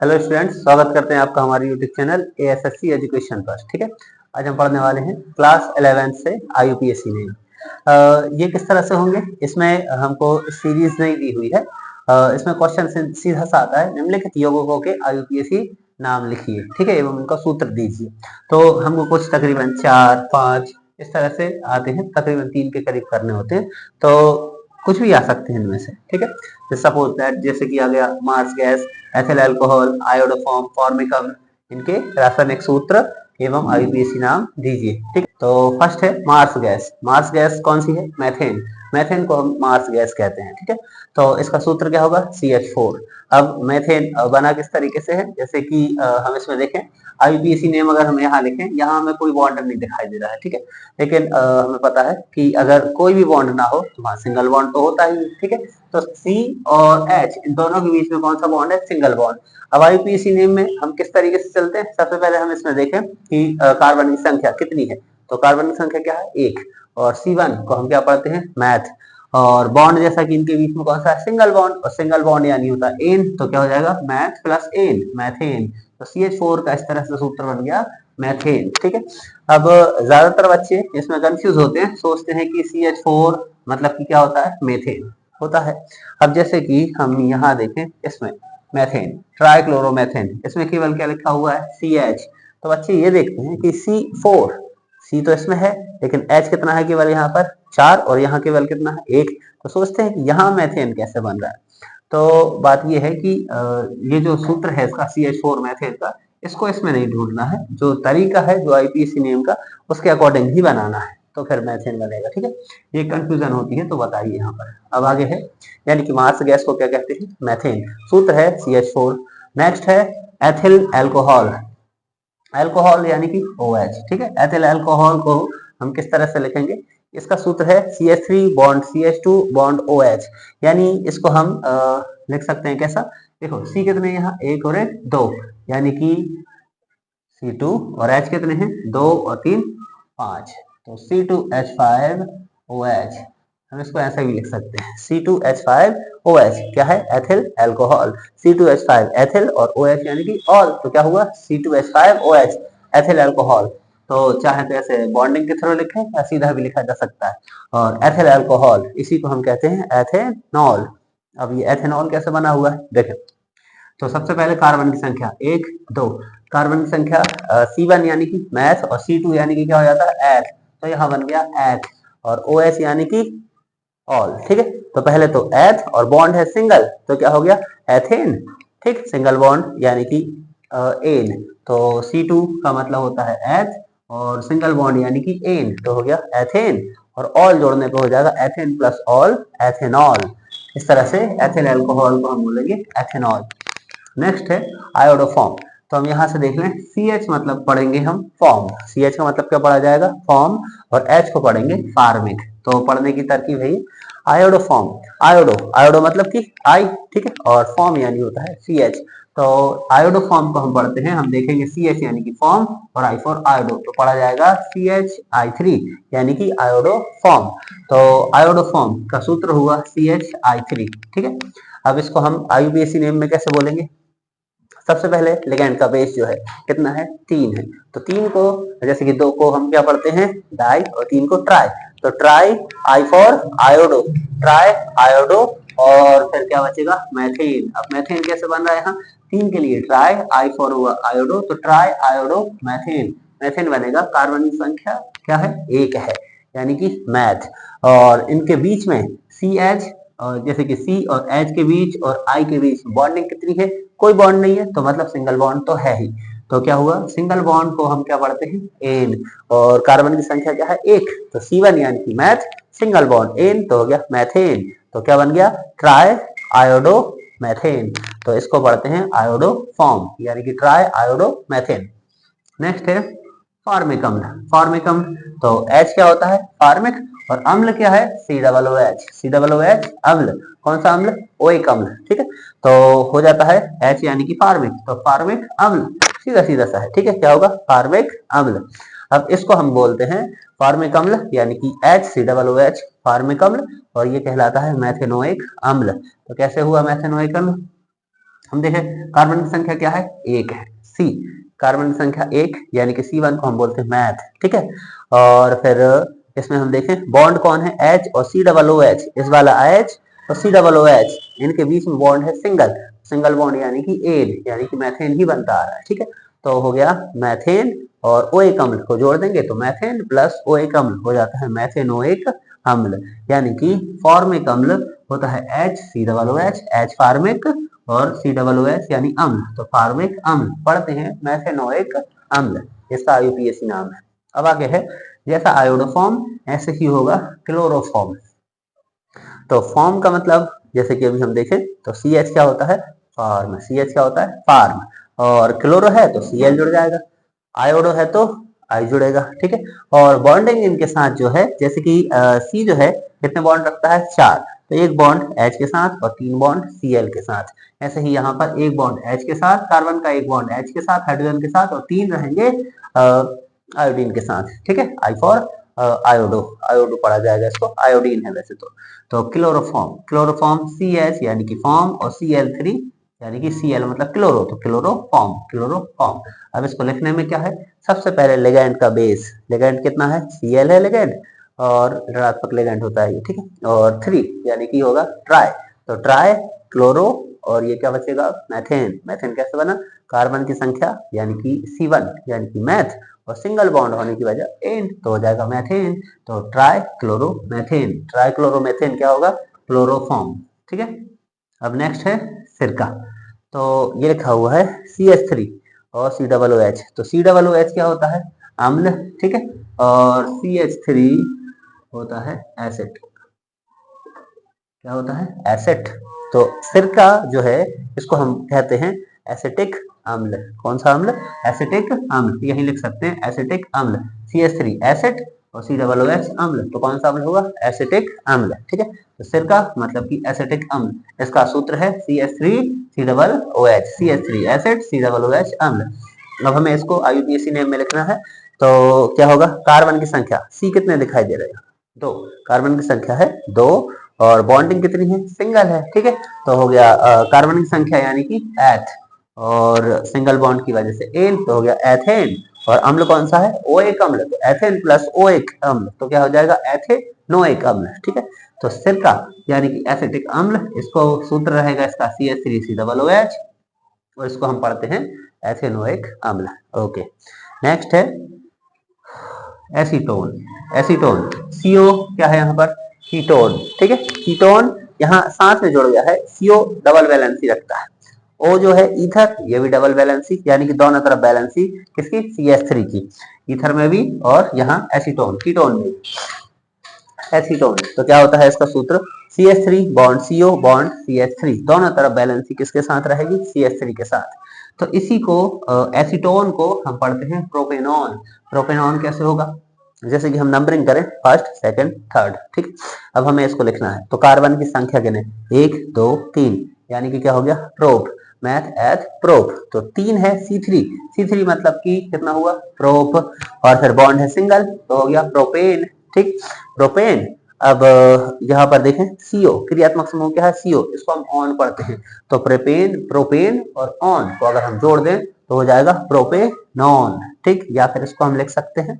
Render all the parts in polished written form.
Hello students, स्वागत करते हैं आपका हमारे यूट्यूब चैनल एएसएससी एजुकेशन पर। ठीक है, आज हम पढ़ने वाले हैं क्लास 11 से आईयूपीएससी में। ये किस तरह से होंगे, इसमें हमको सीरीज नहीं दी हुई है। इसमें क्वेश्चन सीधा सा आता है, निम्नलिखित यौगिकों के आईयूपीएससी नाम लिखिए, ठीक है, एवं उनका सूत्र दीजिए। तो हमको कुछ तकरीबन 4, 5 इस तरह से आते हैं, तकरीबन 3 के करीब करने होते हैं। तो कुछ भी आ सकते हैं इनमें से, ठीक है। सपोज दैट जैसे कि आ गया marsh gas, ethyl alcohol, iodoform, फॉर्मिकम, इनके रासायनिक सूत्र एवं आईयूपीएसी नाम दीजिए। ठीक, तो फर्स्ट है मार्स गैस। मार्स गैस कौन सी है? मैथेन। मैथेन को हम मार्स गैस कहते हैं। ठीक है, तो इसका सूत्र क्या होगा? CH4। अब मैथेन बना किस तरीके से है, जैसे कि हम इसमें देखें, आईयूपीएसी नेम अगर हम यहाँ लिखें, यहाँ हमें कोई बॉन्ड नहीं दिखाई दे रहा है, ठीक है, लेकिन हमें पता है कि अगर कोई भी बॉन्ड ना हो तो वहां सिंगल बॉन्ड तो होता ही, ठीक है। तो C और H इन दोनों के बीच में कौन सा बॉन्ड है? Single bond. अब आईयूपीएसी नेम में हम किस तरीके से चलते हैं? सबसे पहले हम इसमें देखें कि कार्बन की संख्या कितनी है। तो कार्बन की संख्या क्या है? 1। और C1 को हम क्या पढ़ते हैं? मैथ। और बॉन्ड जैसा कि इनके बीच में कौन सा है? Single bond. और सिंगल बॉन्ड यानी होता है एन, तो क्या हो जाएगा? Meth plus ane, methane. तो CH4 का इस तरह से सूत्र बन गया मैथेन। ठीक है, अब ज्यादातर बच्चे इसमें कंफ्यूज होते हैं, सोचते हैं कि CH4 मतलब कि क्या होता है? मेथेन होता है। अब जैसे कि हम यहाँ देखें, इसमें मैथेन, ट्राइक्लोरोमेथेन, इसमें केवल क्या लिखा हुआ है? CH। तो बच्चे ये देखते हैं कि C4, C तो इसमें है, लेकिन H कितना है केवल यहाँ पर? 4, और यहाँ केवल कितना है? 1। तो सोचते हैं कि यहाँ मैथेन कैसे बन रहा है। तो बात ये है कि ये जो सूत्र है इसका CH4 मैथेन का, इसको इसमें नहीं ढूंढना है, जो तरीका है जो आईपीएसी नेम का, उसके अकॉर्डिंग ही बनाना है, तो फिर मैथेन बनेगा। ठीक है, ये कंफ्यूजन होती है तो बताइए यहाँ पर। अब आगे है, यानी कि मार्स गैस को क्या कहते हैं? मैथेन। सूत्र है CH4। नेक्स्ट है एथिल अल्कोहल। अल्कोहल यानी कि OH। ठीक है, एथिल अल्कोहल को हम किस तरह से लिखेंगे? इसका सूत्र है CH3 bond CH2 bond OH। यानी इसको हम लिख सकते हैं कैसा? देखो, C कितने यहाँ? 1 और 1 2, यानी कि C2, और H कितने हैं? 2 और 3 5। तो C2H5OH, हम इसको ऐसे भी लिख सकते हैं, C2H5OH क्या है? Ethyl alcohol. C2H5 एथिल और OH यानी कि ऑल, तो क्या हुआ? C2H5OH ethyl alcohol. तो चाहे तो ऐसे बॉन्डिंग के थ्रू लिखें या सीधा भी लिखा जा सकता है। और एथिल अल्कोहल, इसी को हम कहते हैं एथेनॉल। अब ये एथेनॉल कैसे बना हुआ है देखें। तो सबसे पहले कार्बन की संख्या 1, 2। कार्बन की संख्या C1 यानी कि मैथ, और C2 यानी कि क्या हो जाता है? एथ। तो यहाँ बन गया एथ। और OH यानी कि ऑल। ठीक है, तो पहले तो एथ, और बॉन्ड है सिंगल, तो क्या हो गया? एथेन। ठीक, सिंगल बॉन्ड यानी कि एन। तो C2 का मतलब होता है एथ, और सिंगल बॉन्ड यानी कि एन, तो हो गया एथेन। और ऑल जोड़ने पे हो जाएगा एथेन प्लस ऑल, एथेनॉल। इस तरह से एथिल अल्कोहल को हम बोलेंगे एथेनॉल। नेक्स्ट है आयोडोफॉर्म। तो हम यहाँ से देख लें, CH मतलब पढ़ेंगे हम फॉर्म। CH का मतलब क्या पढ़ा जाएगा? फॉर्म। और H को पढ़ेंगे फार्मिक। तो पढ़ने की तरकीब है आयोडोफॉर्म। आयोडो, आयोडो मतलब कि आई, ठीक है, और फॉर्म यानी होता है CH। तो आयोडोफॉर्म को हम पढ़ते हैं, हम देखेंगे CH यानी कि फॉर्म, और I फॉर आयोडो, तो पढ़ा जाएगा CHI3 यानी कि आयोडोफॉर्म। तो आयोडोफॉर्म का सूत्र हुआ CHI3। ठीक है, अब इसको हम आईयूपीएसी नेम में कैसे बोलेंगे? सबसे पहले लिगैंड का बेस जो है कितना है? 3 है। तो 3 को, जैसे कि 2 को हम क्या पढ़ते हैं? डाई, और 3 को ट्राई। तो try, I for iodo, try iodo, और फिर क्या बचेगा? मैथेन। अब मैथेन कैसे बन रहा है? यहाँ 3 के लिए ट्राई, आई फॉर हुआ आयोडो, तो ट्राई आयोडो मैथेन। मैथेन बनेगा। कार्बन की संख्या क्या है? 1 है, यानी कि मैथ। और इनके बीच में CH, और जैसे कि C और H के बीच और I के बीच बॉन्डिंग कितनी है? कोई बॉन्ड नहीं है, तो मतलब सिंगल बॉन्ड तो है ही। तो क्या हुआ? सिंगल बॉन्ड को हम क्या पढ़ते हैं? एन। और कार्बन की संख्या क्या है? 1। तो C1 यानी कि मैथ, सिंगल बॉन्ड एन, तो हो गया मैथेन। तो क्या बन गया? Try iodo methane. तो इसको पढ़ते हैं आयोडो फॉर्म, यानी कि ट्राई आयोडो मैथेन। नेक्स्ट है फॉर्मिक अम्ल। फॉर्मिक अम्ल, तो H क्या होता है? फॉर्मिक। और अम्ल क्या है? COOH। COOH अम्ल। कौन सा अम्ल? ओइक अम्ल। ठीक है, तो हो जाता है H यानी कि फॉर्मिक, तो फॉर्मिक अम्ल, सीधा सीधा सा है। ठीक है, क्या होगा? फॉर्मिक अम्ल। अब इसको हम बोलते हैं फॉर्मिक अम्ल, यानी कि HCOOH फॉर्मिक अम्ल, और ये कहलाता है मैथेनोइक अम्ल। तो कैसे हुआ मैथेनोइक अम्ल? हम देखें कार्बन की संख्या क्या है, एक है, सी, कार्बन की संख्या एक, यानी कि C1 को हम बोलते हैं मैथ, ठीक है। और फिर इसमें हम देखें बॉन्ड कौन है, H और COOH, इस वाला H और COOH, इनके बीच में बॉन्ड है सिंगल, सिंगल बॉन्ड यानी कि एन, यानी कि मैथेन ही बनता आ रहा है, ठीक है। तो हो गया मैथेन और ओएक अम्ल को जोड़ देंगे तो मैथेन प्लस ओएक अम्ल हो जाता है मैथेनोइक अम्ल, यानी कि फॉर्मिक अम्ल होता है HCOOH, H फार्मिक और COOH यानी अम्ल, तो फार्मिक अम्ल पढ़ते हैं मैथेनोइक अम्ल, इसका IUPAC नाम है। अब आगे है जैसा आयोडोफॉर्म ऐसे ही होगा क्लोरोफॉर्म। तो फॉर्म का मतलब जैसे कि अभी हम देखें तो CH क्या होता है, फार्म, CH क्या होता है, फार्म, और क्लोरो है तो Cl जुड़ जाएगा, आयोडो है तो I जुड़ेगा, ठीक है। और बॉन्डिंग इनके साथ जो है, जैसे कि C जो है कितने बॉन्ड रखता है, 4, तो एक बॉन्ड H के साथ और 3 बॉन्ड Cl के साथ। ऐसे ही यहाँ पर एक बॉन्ड H के साथ, कार्बन का एक बॉन्ड H के साथ, हाइड्रोजन के साथ, और 3 रहेंगे आयोडीन के साथ, ठीक है। I फॉर आयोडो, आयोडो पढ़ा जाएगा इसको, आयोडीन है वैसे तो क्लोरोफॉर्म, क्लोरोफॉर्म CH यानी कि फॉर्म और Cl3 यानी कि Cl मतलब क्लोरो, तो क्लोरोफॉर्म, क्लोरोफॉर्म। अब इसको लिखने में क्या है, सबसे पहले लिगैंड का बेस, लिगैंड कितना है, Cl है लिगैंड, और ऋणात्मक लिगैंड होता है ये, ठीक है। और 3 यानी कि होगा ट्राई, तो ट्राई क्लोरो, और ये क्या बचेगा, मैथेन, मैथेन कैसे बना, कार्बन की संख्या यानी कि C1 यानी कि मैथ, और सिंगल बॉन्ड होने की वजह एन, तो हो जाएगा मैथेन, तो ट्राई क्लोरोमेथेन, ट्राई क्लोरोमेथेन क्या होगा, क्लोरोफॉर्म, ठीक है। अब नेक्स्ट है सिरका, तो ये लिखा हुआ है CH3 और COOH, तो COOH क्या होता है, अम्ल, ठीक है, और CH3 होता है एसिड, क्या होता है, एसिड। तो सिरका जो है इसको हम कहते हैं एसिटिक अम्ल, कौन सा अम्ल, एसिटिक अम्ल, यही लिख सकते हैं एसिटिक अम्ल, CH3 एसिड और COOH अम्ल, तो कौन सा अम्ल होगा, एसिटिक अम्ल, ठीक है। तो सिरका मतलब कि एसिटिक अम्ल, इसका सूत्र है CH3COOH, CH3 एसिड COOH अम्ल। अब हमें इसको IUPAC नेम में लिखना है, तो क्या होगा, कार्बन की संख्या C कितने दिखाई दे रहे हैं, 2, कार्बन की संख्या है 2, और बॉन्डिंग कितनी है, सिंगल है, ठीक है। तो हो गया कार्बन की संख्या यानी कि एथ, और सिंगल बॉन्ड की वजह से एन, तो हो गया एथेन, और अम्ल कौन सा है, ओएक अम्ल, तो एथेन प्लस ओएक अम्ल, तो क्या हो जाएगा, एथेनोइक अम्ल, ठीक है। तो सिरका यानी कि एसिटिक अम्ल, इसको सूत्र रहेगा इसका CH3COOH, और इसको हम पढ़ते हैं एथेनोइक अम्ल, ओके। नेक्स्ट है एसीटोन, एसीटोन CO क्या है यहाँ पर, कीटोन, ठीक है, कीटोन यहाँ साथ में जुड़ गया है, CO डबल वैलेंसी रखता है, O जो है ईथर, ये भी डबल वैलेंसी, यानी कि दोनों तरफ वैलेंसी किसकी, CH3 की, ईथर में भी और यहाँ एसीटोन कीटोन में, एसीटोन, तो क्या होता है इसका सूत्र, CH3 bond CO bond CH3, दोनों तरफ वैलेंसी किसके साथ रहेगी, CH3 के साथ। तो इसी को एसीटोन को हम पढ़ते हैं प्रोपेनॉन, प्रोपेनॉन कैसे होगा, जैसे कि हम नंबरिंग करें फर्स्ट सेकंड थर्ड, ठीक। अब हमें इसको लिखना है, तो कार्बन की संख्या गिने 1 2 3, यानी कि क्या हो गया, प्रोप, मैथ एथ प्रोप, तो 3 है C3, C3 मतलब कि कितना हुआ, प्रोप, और फिर बॉन्ड है सिंगल, तो हो गया प्रोपेन, ठीक, प्रोपेन। अब यहाँ पर देखें CO क्रियात्मक समूह क्या है, CO, इसको हम ऑन पढ़ते हैं, तो प्रोपेन, प्रोपेन और ऑन को अगर हम जोड़ दें तो हो जाएगा प्रोपेनॉन, ठीक, या फिर इसको हम लिख सकते हैं,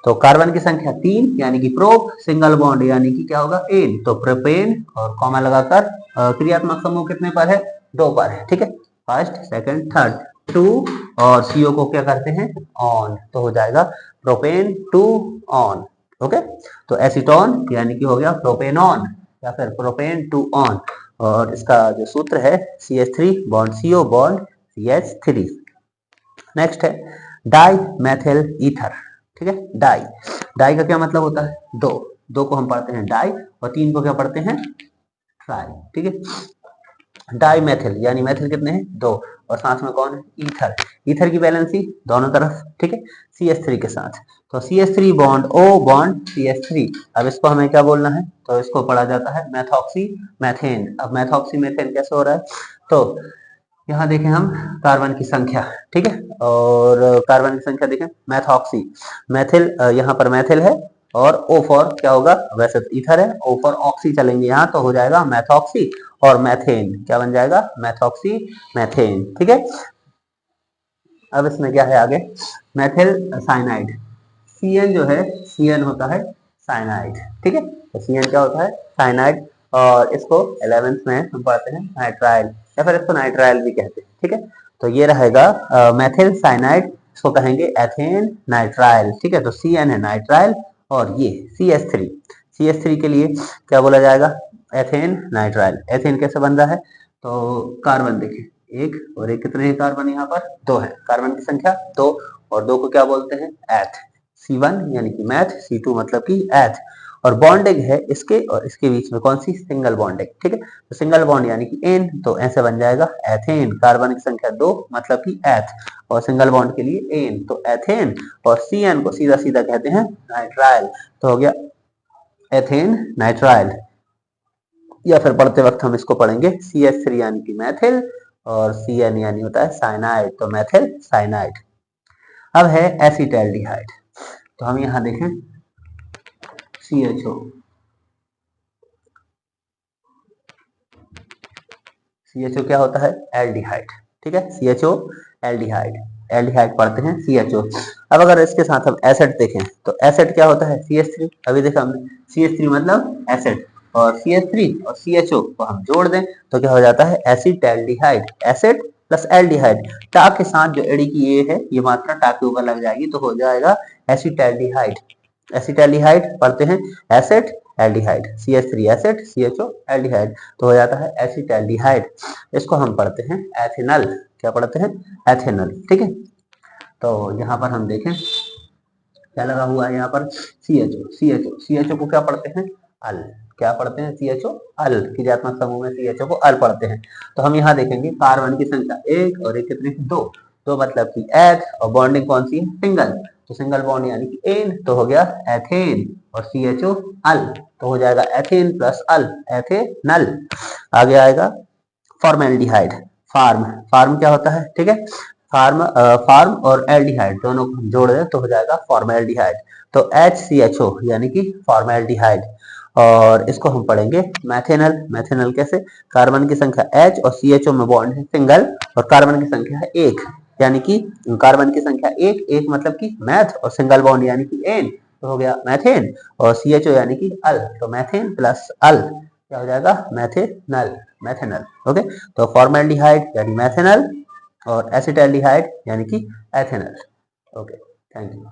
तो कार्बन की संख्या 3 यानी कि प्रोप, सिंगल बॉन्ड यानी कि क्या होगा, एन, तो प्रोपेन, और कॉमा लगाकर क्रियात्मक समूह कितने पर है, 2 पर है, ठीक है, फर्स्ट सेकंड थर्ड, 2, और CO को क्या करते हैं, ऑन, तो हो जाएगा प्रोपेन 2 ऑन, ओके। तो एसीटोन यानी कि हो गया प्रोपेनॉन या फिर प्रोपेन 2 ऑन, और इसका जो सूत्र है CH3 bond CO bond CH3। Next है डाई मेथिल ईथर, ठीक है, डाई, डाई का क्या मतलब होता है, दो, दो को हम पढ़ते हैं डाई, और 3 को क्या पढ़ते हैं, ट्राई, ठीक है। डाई मेथिल यानी मेथिल कितने हैं, 2, और साथ में कौन है, ईथर, ईथर की वैलेंसी दोनों तरफ, ठीक है, CH3 के साथ, तो CH3 bond O bond CH3। अब इसको हमें क्या बोलना है, तो इसको पढ़ा जाता है मेथॉक्सी मैथेन। अब मेथॉक्सी मैथेन कैसे हो रहा है, तो यहाँ देखें हम कार्बन की संख्या, ठीक है, और कार्बन की संख्या देखें मैथॉक्सी, मैथिल, यहाँ पर मैथिल है, और O फॉर क्या होगा, वैसे तो ईथर है, O फॉर ऑक्सी चलेंगे यहाँ, तो हो जाएगा मैथॉक्सी, और मैथेन, क्या बन जाएगा, मैथॉक्सी मैथेन। ठीक है, अब इसमें क्या है आगे, मेथिल साइनाइड, CN जो है, CN होता है साइनाइड। ठीक है, तो CN क्या होता है, साइनाइड, और इसको 11th में हम पढ़ते हैं नाइट्राइल, या फिर इसको नाइट्राइल भी कहते हैं। ठीक है, तो ये रहेगा मेथिल साइनाइड, इसको कहेंगे एथेन नाइट्राइल। ठीक है, तो CN है नाइट्राइल, और ये CH3 के लिए क्या बोला जाएगा, एथेन नाइट्राइल। एथेन कैसे बन रहा है, तो कार्बन देखिए, एक और एक, कितने हैं कार्बन, यहाँ पर 2 है, कार्बन की संख्या 2, और 2 को क्या बोलते हैं, एथ। C1 यानी कि मैथ, C2 मतलब कि एथ, और बॉन्डिंग है इसके और इसके बीच में कौन सी, सिंगल बॉन्डिंग। ठीक है, तो सिंगल बॉन्ड यानी कि एन, तो ऐसे बन जाएगा एथेन, कार्बन की संख्या 2 मतलब कि एथ, और सिंगल बॉन्ड के लिए एन, तो एथेन, और CN को सीधा सीधा कहते हैं नाइट्राइल, तो हो गया एथेन नाइट्राइल। या फिर पढ़ते वक्त हम इसको पढ़ेंगे CH3 यानी कि मैथिल, और CN यानी होता है साइनाइड, तो मैथिल साइनाइड। अब है एसिटाल्डिहाइड, तो हम यहाँ देखें CHO, CHO क्या होता है, एल्डिहाइड। ठीक है, CHO एल्डिहाइड, एल्डिहाइड पढ़ते हैं CHO। अब अगर इसके साथ हम एसिड देखें, तो एसिड क्या होता है, CH3, अभी देखा हमने, CH3 मतलब एसिड, और CH3 और CHO को हम जोड़ दें तो क्या हो जाता है, एसिटाल्डिहाइड, एसिड प्लस एल्डिहाइड, टा के साथ जो एडी की ए है ये मात्रा टा के ऊपर लग जाएगी, तो हो जाएगा एसिटाल्डिहाइड। एसिटाल्डिहाइड पढ़ते हैं acid aldehyde, CH3 acid, CHO aldehyde, तो हो जाता है एसिटाल्डिहाइड। इसको हम पढ़ते हैं एथेनल, क्या पढ़ते हैं, एथेनल। ठीक है, तो यहाँ पर हम देखें क्या लगा हुआ है, यहाँ पर CHO को क्या पढ़ते हैं, अल, क्या पढ़ते हैं, CHO अल, क्रियात्मक समूह में CHO को अल पढ़ते हैं। तो हम यहाँ देखेंगे कार्बन की संख्या 1 और एक कितने, 2 मतलब कि एथ, और बॉन्डिंग कौन सी है, सिंगल, तो सिंगल बॉन्ड यानी कि एन, तो हो गया एथेन, और CHO अल, तो हो जाएगा एथेन प्लस अल, एथेनल। आगे आएगा फॉर्मेल्डिहाइड, फार्म, फार्म क्या होता है, ठीक है, फार्म और एल्डिहाइड दोनों को हम जोड़ दें तो हो जाएगा फॉर्मेल्डिहाइड, तो HCHO यानी कि फॉर्मेल्डिहाइड। और इसको हम पढ़ेंगे मैथेनल, मैथेनल कैसे, कार्बन की संख्या H और CHO में बॉन्ड है सिंगल, और कार्बन की संख्या है 1, यानी कि कार्बन की संख्या 1 मतलब कि मैथ, और सिंगल बॉन्ड यानी कि एन, तो हो गया मैथेन, और CHO यानी कि अल, तो मैथेन प्लस अल क्या हो जाएगा, मैथेनल, मैथेनल। ओके, तो फॉर्मेल्डिहाइड यानी मैथेनल, और एसिटाल्डिहाइड यानी कि एथेनल। Okay, thank you.